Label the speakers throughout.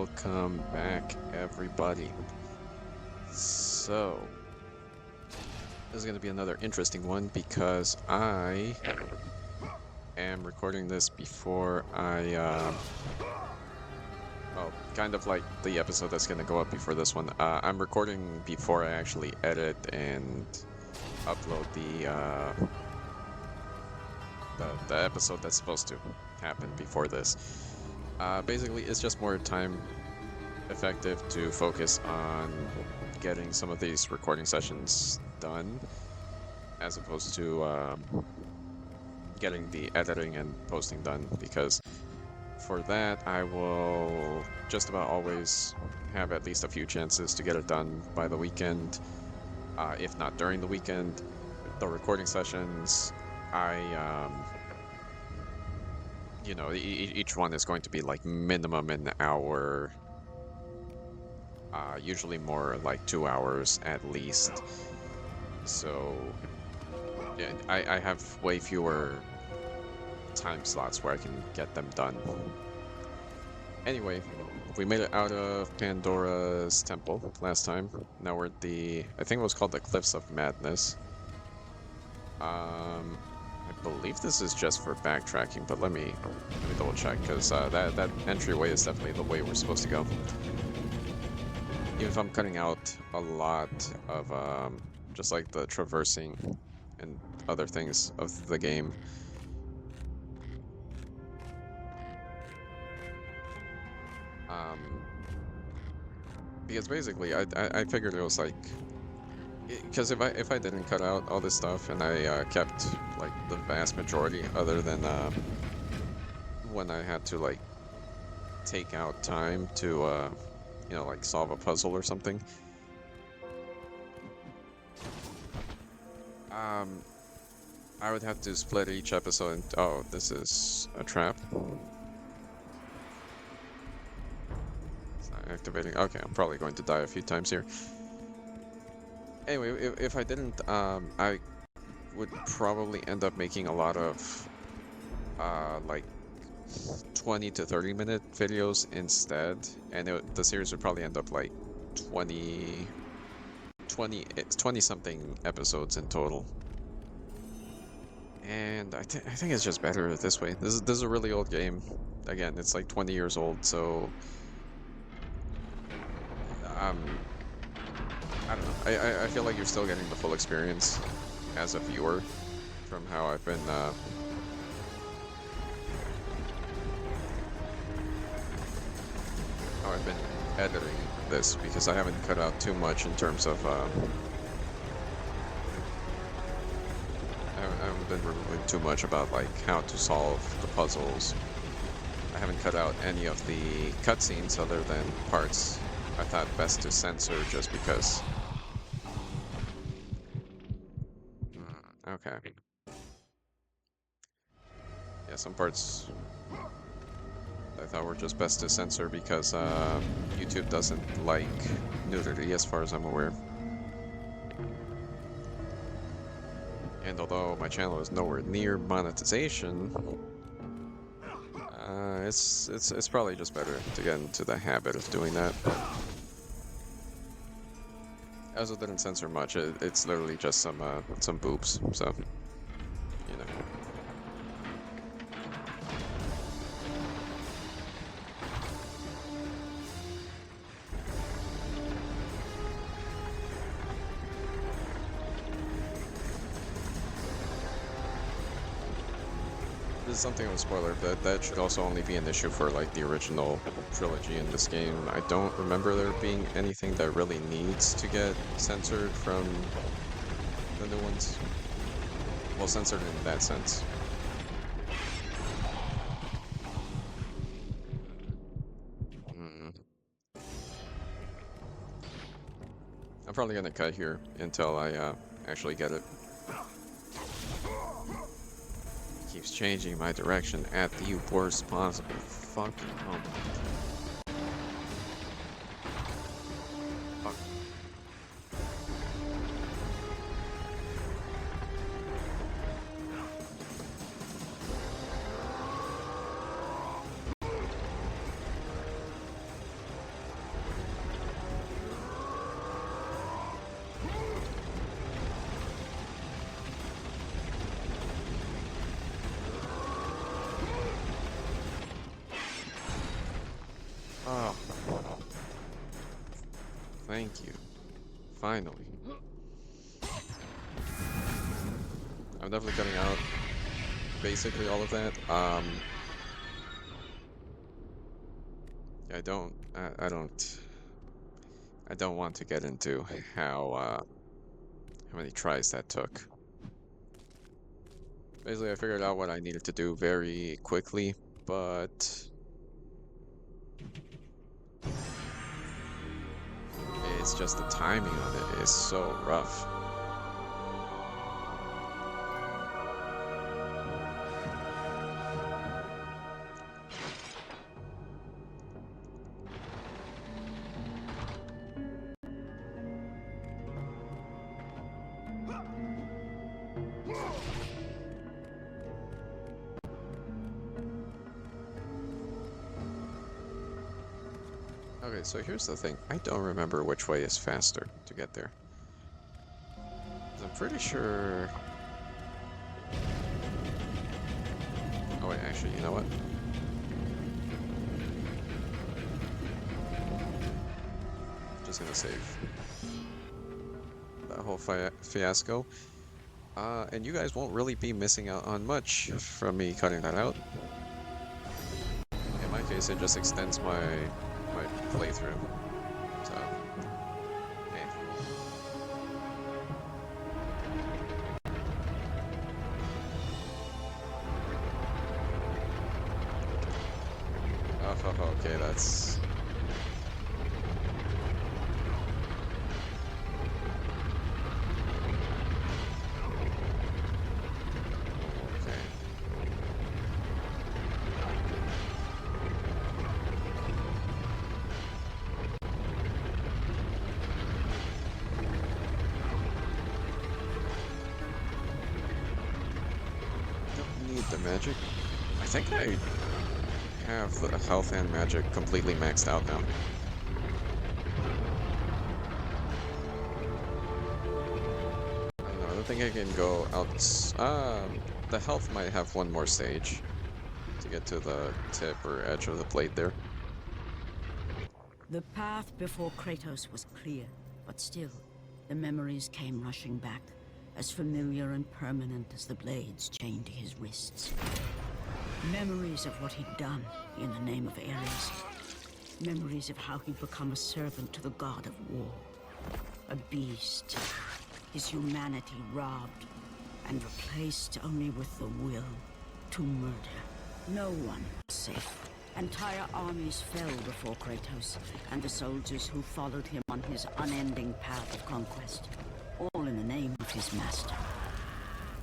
Speaker 1: Welcome back, everybody. So, this is going to be another interesting one because I am recording this before well, kind of like the episode that's going to go up before this one. I'm recording before I actually edit and upload the episode that's supposed to happen before this. Basically, it's just more time effective to focus on getting some of these recording sessions done as opposed to getting the editing and posting done, because for that I will just about always have at least a few chances to get it done by the weekend, if not during the weekend. The recording sessions, each one is going to be like minimum an hour, usually more like 2 hours at least. So yeah, I have way fewer time slots where I can get them done. Anyway, we made it out of Pandora's temple last time. Now we're at I think it was called the Cliffs of Madness. I believe this is just for backtracking, but let me double check, because that entryway is definitely the way we're supposed to go. Even if I'm cutting out a lot of just like the traversing and other things of the game. Because basically I figured it was like, because if I didn't cut out all this stuff and I kept like the vast majority, other than when I had to like take out time to like solve a puzzle or something, I would have to split each episode. Oh, this is a trap. It's not activating. Okay, I'm probably going to die a few times here. Anyway, if I didn't, I would probably end up making a lot of like 20 to 30-minute videos instead, and the series would probably end up like 20 something episodes in total. And I think it's just better this way. This is a really old game. Again, it's like 20 years old, so I don't know. I feel like you're still getting the full experience as a viewer from how I've been editing this, because I haven't cut out too much in terms of I haven't been removing too much about like how to solve the puzzles. I haven't cut out any of the cutscenes other than parts I thought best to censor, just because. Okay. Yeah, some parts I thought were just best to censor because YouTube doesn't like nudity, as far as I'm aware. And although my channel is nowhere near monetization, it's probably just better to get into the habit of doing that. I also didn't censor much. It's literally just some boobs, so you know. This is something of a spoiler, that should also only be an issue for like the original trilogy in this game. I don't remember there being anything that really needs to get censored from the new ones. Well, censored in that sense. I'm probably gonna cut here until I actually get it. Keeps changing my direction at the worst possible fucking moment. Fuck. Oh. Thank you. Finally. I'm definitely cutting out basically all of that. I don't want to get into how many tries that took. Basically, I figured out what I needed to do very quickly, but it's just the timing of it is so rough. Okay, so here's the thing. I don't remember which way is faster to get there. 'Cause I'm pretty sure... Oh wait, actually, you know what? Just gonna save that whole fiasco. And you guys won't really be missing out on much from me cutting that out. In my case, it just extends my playthrough. So, eh. Oh, okay, that's... Okay. Don't need the magic. I think I have the health and magic completely maxed out now. I don't know, I don't think I can go out. The health might have one more stage to get to the tip or edge of the blade there.
Speaker 2: The path before Kratos was clear, but still, the memories came rushing back, as familiar and permanent as the blades chained to his wrists. Memories of what he'd done in the name of Ares. Memories of how he'd become a servant to the god of war. A beast. His humanity robbed and replaced only with the will to murder. No one was safe. Entire armies fell before Kratos and the soldiers who followed him on his unending path of conquest. All in the name of his master.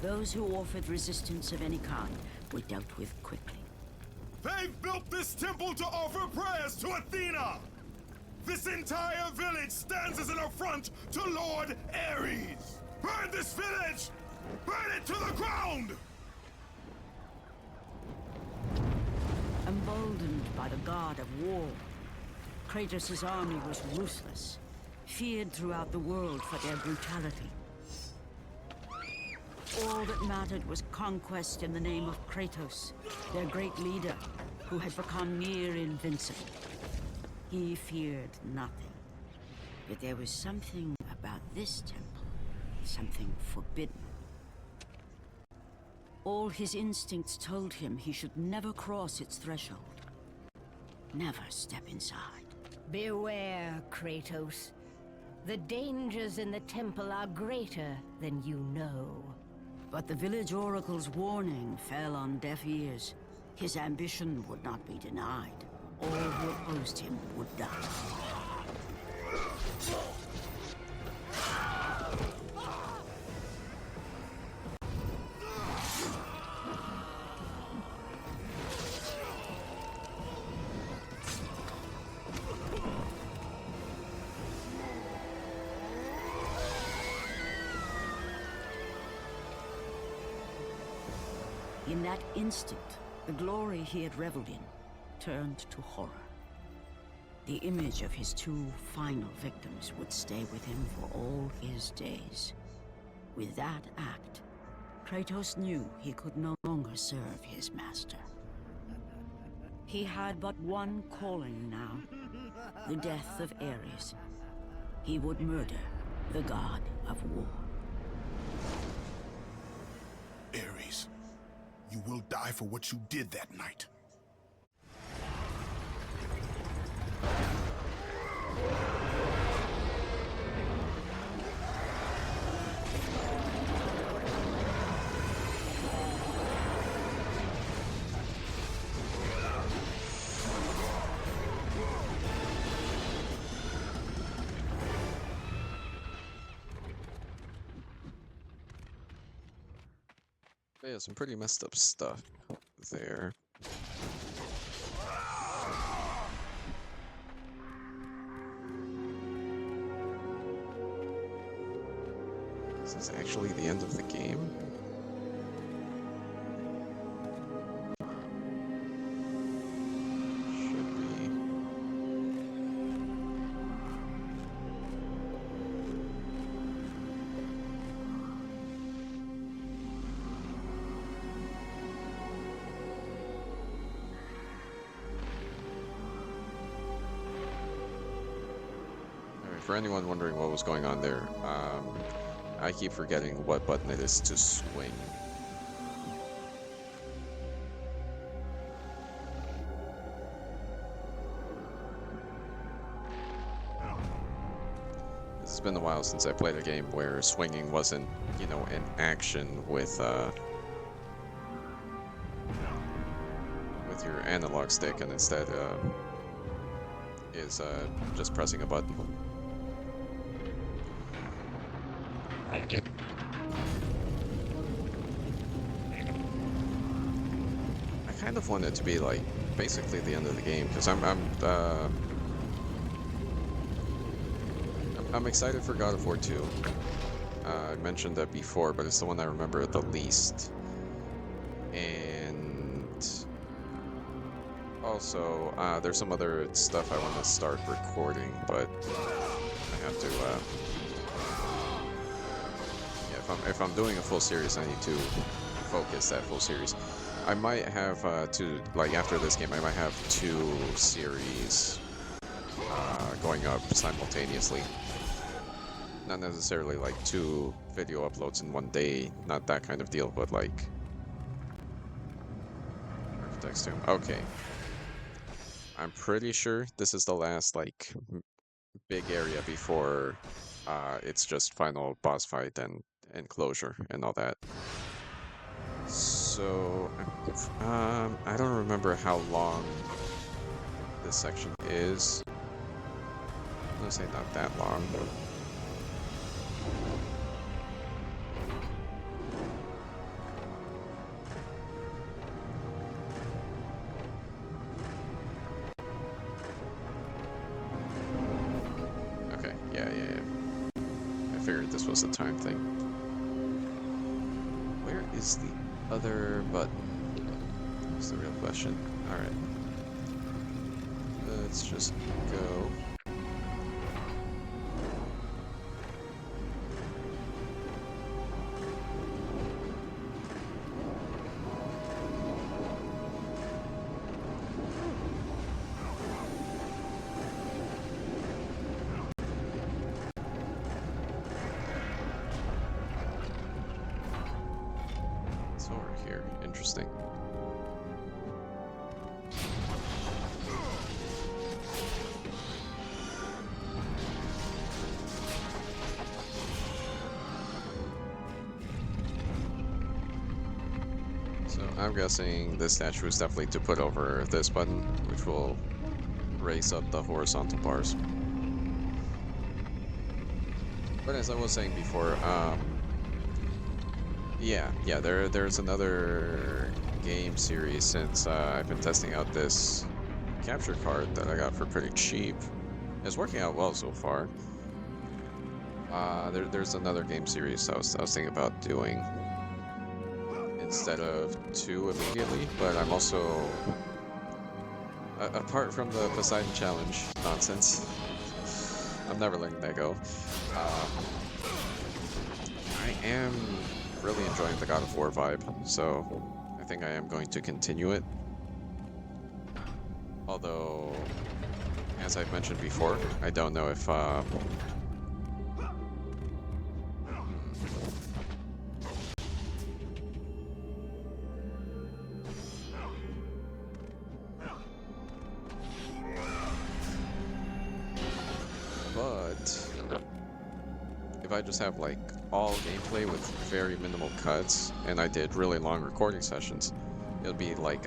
Speaker 2: Those who offered resistance of any kind were dealt with quickly.
Speaker 3: They've built this temple to offer prayers to Athena! This entire village stands as an affront to Lord Ares! Burn this village! Burn it to the ground!
Speaker 2: Emboldened by the god of war, Kratos' army was ruthless, feared throughout the world for their brutality. All that mattered was conquest in the name of Kratos, their great leader, who had become near invincible. He feared nothing. But there was something about this temple, something forbidden. All his instincts told him he should never cross its threshold. Never step inside.
Speaker 4: Beware, Kratos. The dangers in the temple are greater than you know.
Speaker 2: But the village oracle's warning fell on deaf ears. His ambition would not be denied. All who opposed him would die. In that instant, the glory he had reveled in turned to horror. The image of his two final victims would stay with him for all his days. With that act, Kratos knew he could no longer serve his master. He had but one calling now, the death of Ares. He would murder the god of war.
Speaker 3: Ares, you will die for what you did that night.
Speaker 1: Yeah, some pretty messed up stuff there. Is this actually the end of the game? Should be. Alright, for anyone wondering what was going on there, I keep forgetting what button it is to swing. It's been a while since I played a game where swinging wasn't, you know, an action with your analog stick, and instead is just pressing a button. I kind of want it to be like basically the end of the game, because I'm excited for God of War 2. I mentioned that before, but it's the one I remember the least. And also, there's some other stuff I want to start recording, but I have to. Yeah, if I'm doing a full series, I need to focus that full series. I might have like after this game, I might have 2 series going up simultaneously. Not necessarily like 2 video uploads in one day, not that kind of deal, but like Architects 2. Okay. I'm pretty sure this is the last like big area before it's just final boss fight and closure and all that. So I don't remember how long this section is. I'm gonna say not that long. Okay, yeah. I figured this was a time thing. Where is the other button? That's the real question. Alright. Let's just go. It's over here. Interesting. So I'm guessing this statue is definitely to put over this button, which will raise up the horizontal bars. But as I was saying before, there's another game series since I've been testing out this capture card that I got for pretty cheap. It's working out well so far. There's another game series I was thinking about doing instead of 2 immediately, but I'm also apart from the Poseidon Challenge nonsense, I'm never letting that go. I am really enjoying the God of War vibe, so I think I am going to continue it. Although, as I've mentioned before, I don't know if but if I just have like all gameplay with very minimal cuts and I did really long recording sessions, it'll be like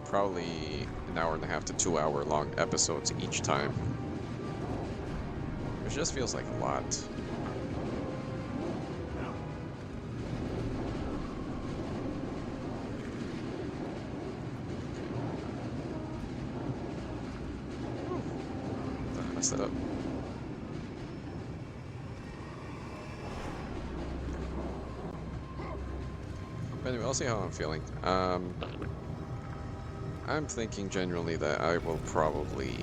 Speaker 1: probably an hour and a half to 2 hour long episodes each time, which just feels like a lot. I messed it up. But anyway, I'll see how I'm feeling. I'm thinking genuinely that I will probably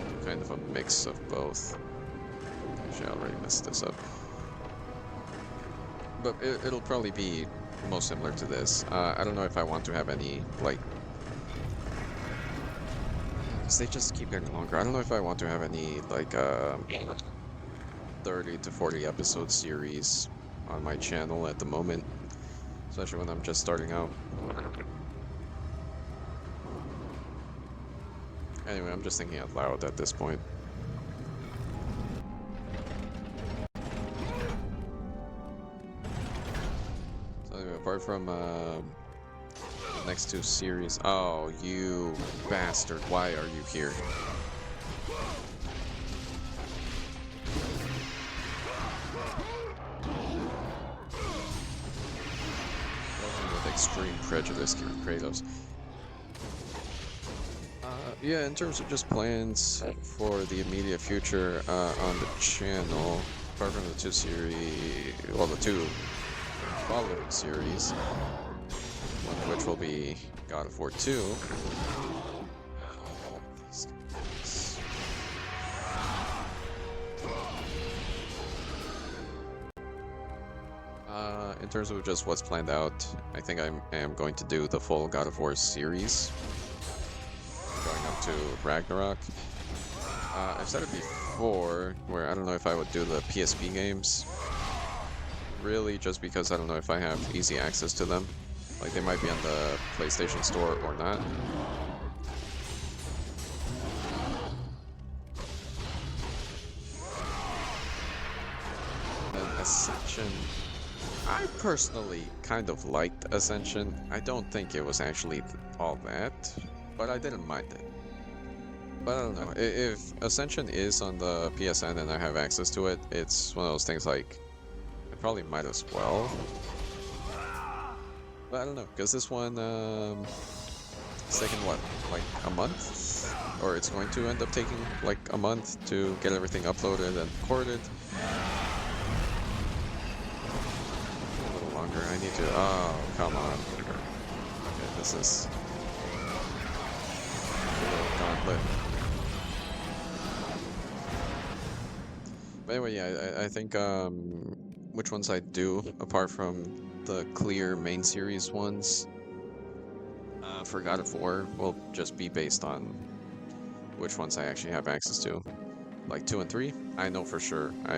Speaker 1: do kind of a mix of both. Actually, I already messed this up. But it'll probably be most similar to this. I don't know if I want to have any, like, because they just keep getting longer. I don't know if I want to have any, like, 30 to 40 episode series on my channel at the moment, especially when I'm just starting out. Anyway, I'm just thinking out loud at this point. So anyway, apart from the next two series, oh, you bastard, why are you here? Extreme prejudice here, Kratos. Yeah, in terms of just plans for the immediate future on the channel, apart from the two following series, one of which will be God of War 2. In terms of just what's planned out, I think I am going to do the full God of War series, going up to Ragnarok. I've said it before, where I don't know if I would do the PSP games, really just because I don't know if I have easy access to them. Like, they might be on the PlayStation Store or not. And Ascension, I personally kind of liked Ascension. I don't think it was actually all that, but I didn't mind it. But I don't know, if Ascension is on the PSN and I have access to it, it's one of those things like, I probably might as well. But I don't know, because this one, it's taking what, like a month? Or it's going to end up taking like a month to get everything uploaded and recorded. I need to. Oh, come on. Okay, this is a little gauntlet. But anyway, yeah, I think which ones I do, apart from the clear main series ones, for God of War, will just be based on which ones I actually have access to. Like 2 and 3, I know for sure. I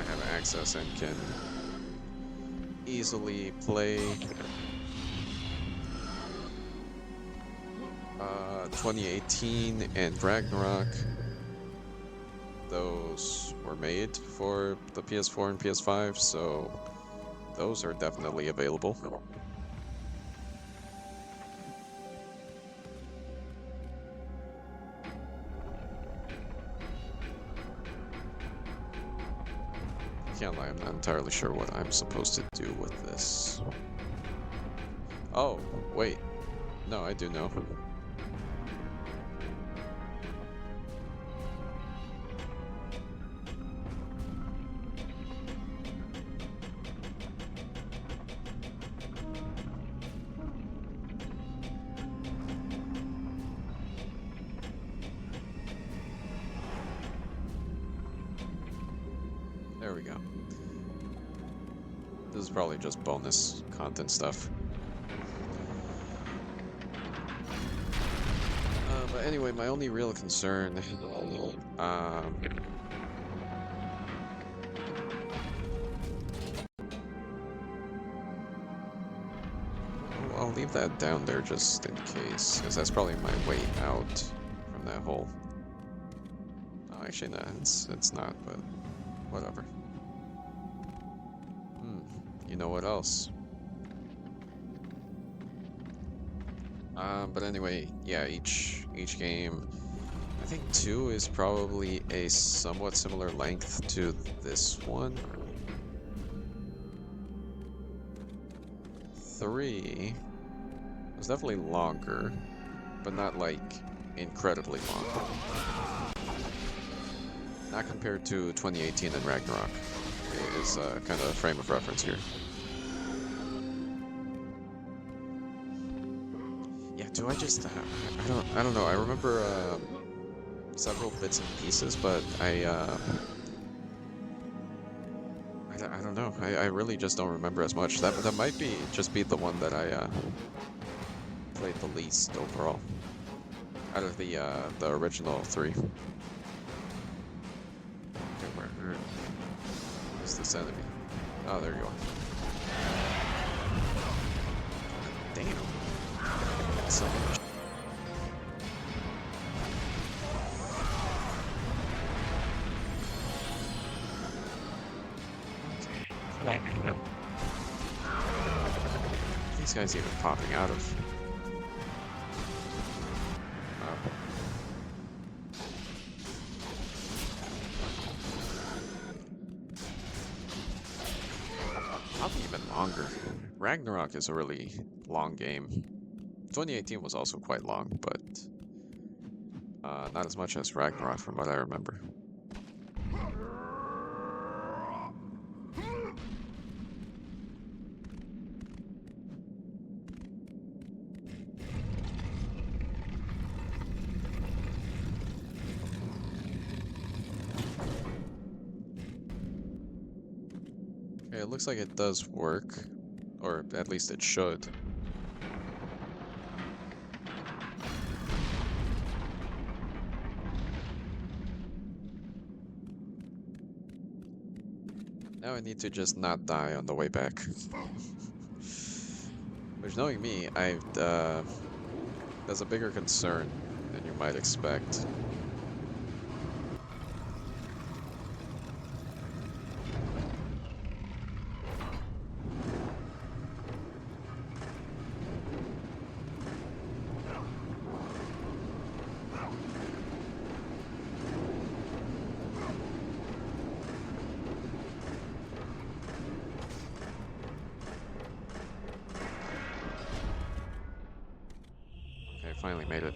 Speaker 1: have access and can easily play 2018 and Ragnarok. Those were made for the PS4 and PS5, so those are definitely available. Can't lie, I'm not entirely sure what I'm supposed to do with this. Oh, wait. No, I do know. There we go. This is probably just bonus content stuff. But anyway, my only real concern, I'll leave that down there just in case, because that's probably my way out from that hole. Oh, actually, no, it's not, but whatever. You know what else? But anyway, yeah, each game, I think 2 is probably a somewhat similar length to this one. 3 was definitely longer, but not like incredibly long. Not compared to 2018 and Ragnarok. Is kind of a frame of reference here. Yeah, do I just I don't know. I remember several bits and pieces, but I don't know. I really just don't remember as much. That might be just be the one that I played the least overall out of the original 3. Okay, where's this enemy? Oh, there you are. Damn. So much. Okay. These guys even popping out of. Probably even longer. Ragnarok is a really long game. 2018 was also quite long, but not as much as Ragnarok from what I remember. Okay, it looks like it does work, or at least it should. Now I need to just not die on the way back. Which, knowing me, that's a bigger concern than you might expect. Finally made it.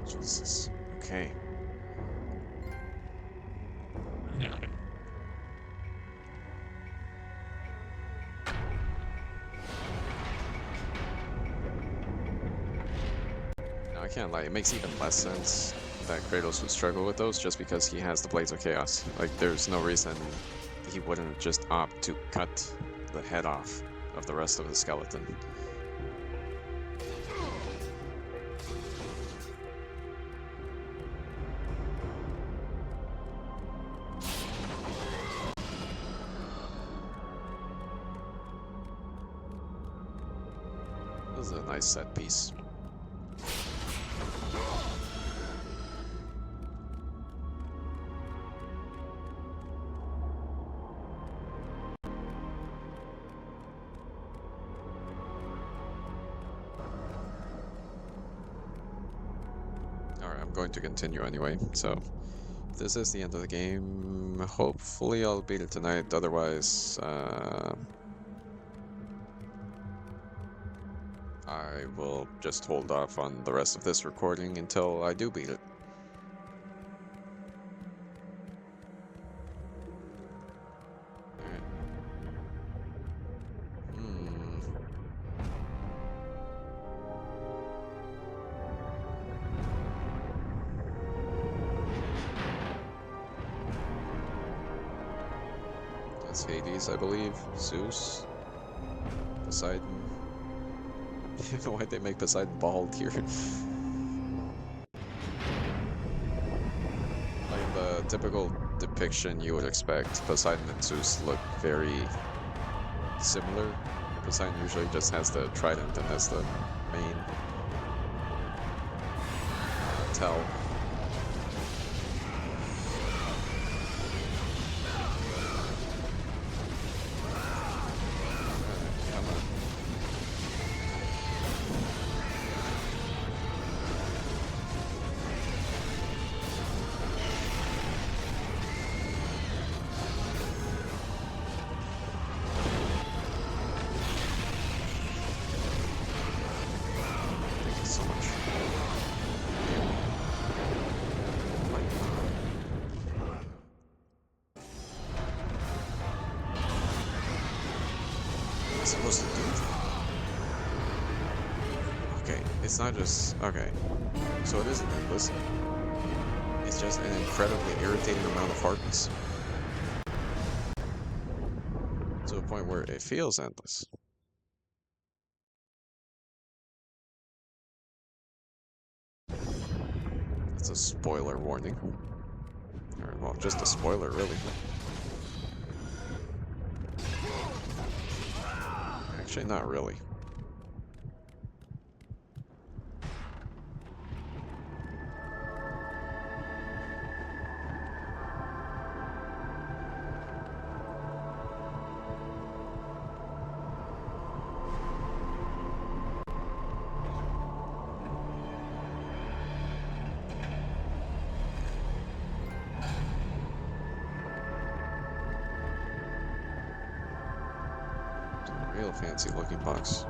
Speaker 1: Jesus. Okay. Now, I can't lie, it makes even less sense that Kratos would struggle with those just because he has the Blades of Chaos. Like, there's no reason he wouldn't just opt to cut the head off of the rest of the skeleton. This is a nice set piece. Alright, I'm going to continue anyway, so this is the end of the game. Hopefully I'll beat it tonight, otherwise I will just hold off on the rest of this recording until I do beat it. Alright. That's Hades, I believe. Zeus. Poseidon. Why'd they make Poseidon bald here? Like in the typical depiction you would expect, Poseidon and Zeus look very similar. Poseidon usually just has the trident and has the main tell. Supposed to do that? Okay, it's not just... okay. So it isn't endless. It's just an incredibly irritating amount of harpies. To a point where it feels endless. That's a spoiler warning. Or, well, just a spoiler, really. Actually, not really. Real fancy looking box.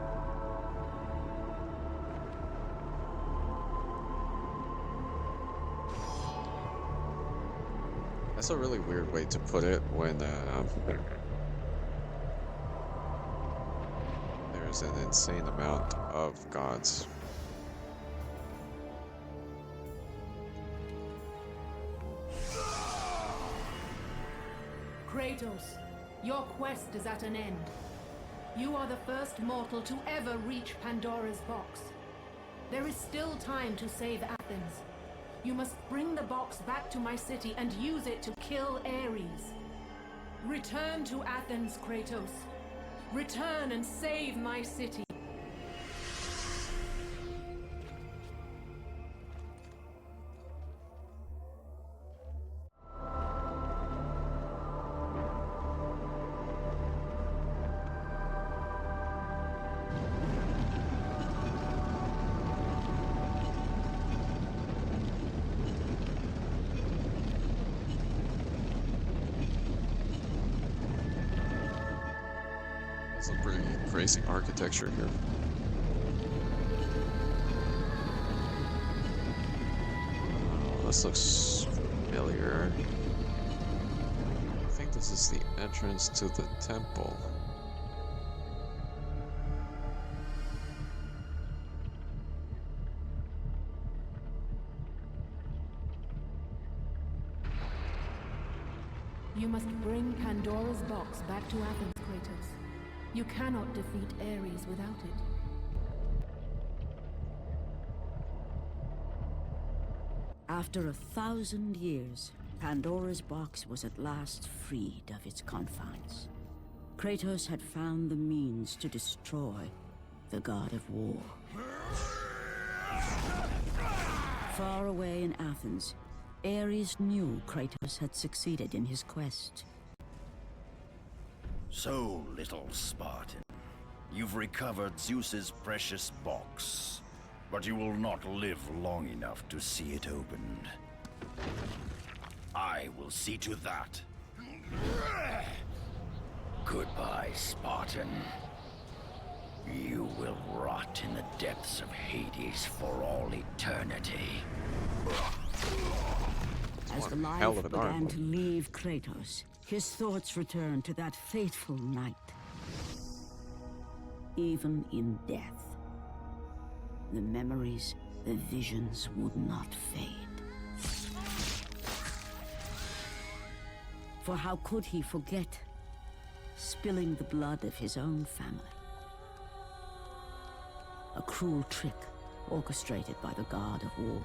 Speaker 1: That's a really weird way to put it when there's an insane amount of gods.
Speaker 5: Kratos, your quest is at an end. You are the first mortal to ever reach Pandora's box. There is still time to save Athens. You must bring the box back to my city and use it to kill Ares. Return to Athens, Kratos. Return and save my city.
Speaker 1: Some pretty crazy architecture here. Oh, this looks familiar. I think this is the entrance to the temple.
Speaker 5: You must bring Pandora's box back to Athens, Kratos. You cannot defeat Ares without it.
Speaker 2: After 1,000 years, Pandora's box was at last freed of its confines. Kratos had found the means to destroy the god of war. Far away in Athens, Ares knew Kratos had succeeded in his quest.
Speaker 6: So, little Spartan, you've recovered Zeus's precious box. but you will not live long enough to see it opened. I will see to that. Goodbye, Spartan. You will rot in the depths of Hades for all eternity.
Speaker 2: As the
Speaker 1: hell
Speaker 2: life
Speaker 1: of an arm.
Speaker 2: began to leave Kratos, his thoughts returned to that fateful night. Even in death, the memories, the visions would not fade. For how could he forget spilling the blood of his own family? A cruel trick orchestrated by the god of war.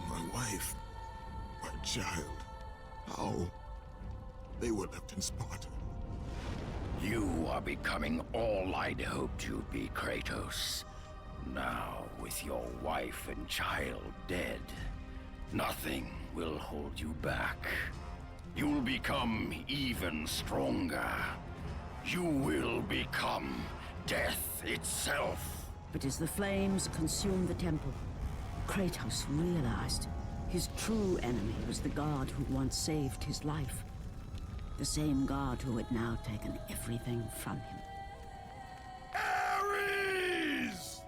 Speaker 3: My wife, my child, how? They were left in Sparta.
Speaker 6: You are becoming all I'd hoped you'd be, Kratos. Now, with your wife and child dead, nothing will hold you back. You'll become even stronger. You will become death itself.
Speaker 2: But as the flames consumed the temple, Kratos realized his true enemy was the god who once saved his life. The same god who had now taken everything from him.
Speaker 3: Ares!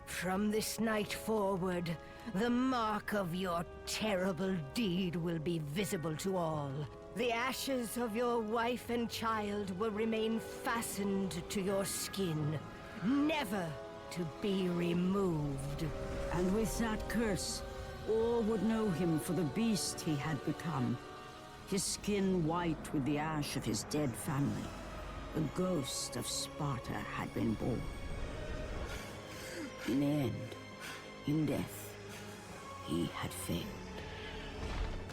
Speaker 4: From this night forward, the mark of your terrible deed will be visible to all. The ashes of your wife and child will remain fastened to your skin, never to be removed.
Speaker 2: And with that curse, all would know him for the beast he had become. His skin white with the ash of his dead family. The ghost of Sparta had been born. In the end, in death, he had failed.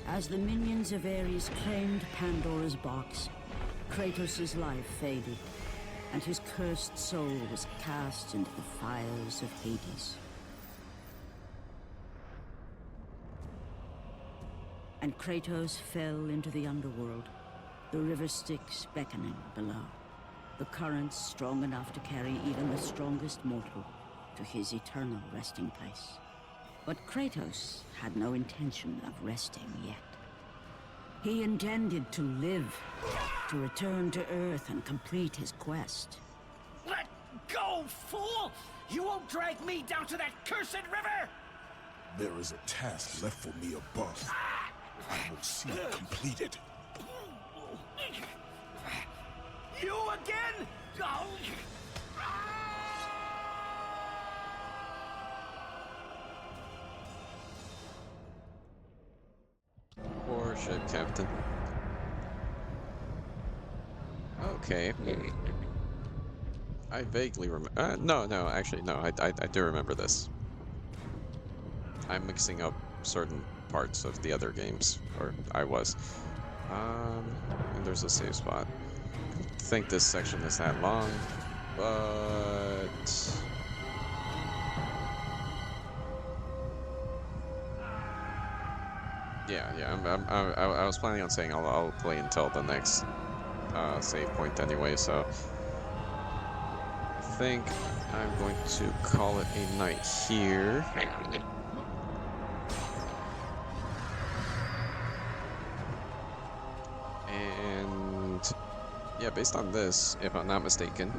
Speaker 2: As the minions of Ares claimed Pandora's box, Kratos' life faded, and his cursed soul was cast into the fires of Hades. And Kratos fell into the underworld, the river Styx beckoning below, the currents strong enough to carry even the strongest mortal to his eternal resting place. But Kratos had no intention of resting yet. He intended to live, to return to Earth and complete his quest.
Speaker 7: Let go, fool! You won't drag me down to that cursed river!
Speaker 3: There is a task left for me above. I will see it completed.
Speaker 7: You again? Oh.
Speaker 1: Warship captain. Okay. I vaguely remember. No, actually, no. I do remember this. I'm mixing up certain parts of the other games, or I was. And there's a save spot. I don't think this section is that long, but yeah. I was planning on saying I'll play until the next save point anyway, so I think I'm going to call it a night here. And yeah, based on this, if I'm not mistaken,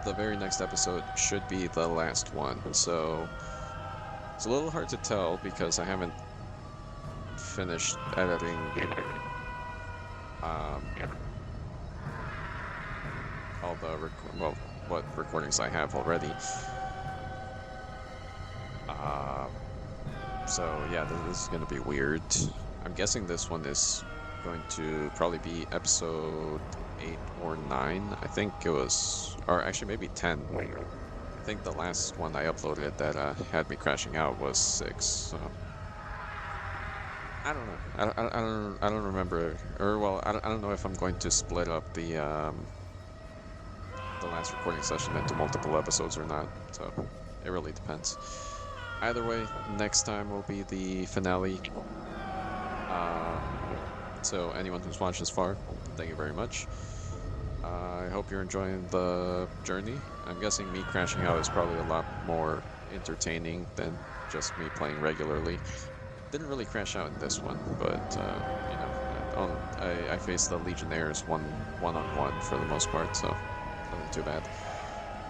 Speaker 1: the very next episode should be the last one. So it's a little hard to tell because I haven't finished editing all the what recordings I have already. So yeah, this is gonna be weird. I'm guessing this one is going to probably be episode 8 or 9. I think it was, or actually maybe 10. I think the last one I uploaded that had me crashing out was 6. So I don't know. I don't remember, or well, I don't know if I'm going to split up the last recording session into multiple episodes or not. So it really depends. Either way, next time will be the finale. So anyone who's watched this far, thank you very much. I hope you're enjoying the journey. I'm guessing me crashing out is probably a lot more entertaining than just me playing regularly. Didn't really crash out in this one, but you know, I faced the Legionnaires one-on-one for the most part, so nothing too bad.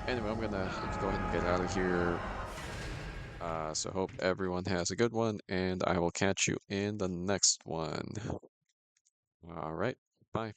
Speaker 1: Anyway, I'm gonna go ahead and get out of here. So hope everyone has a good one, and I will catch you in the next one. All right, bye.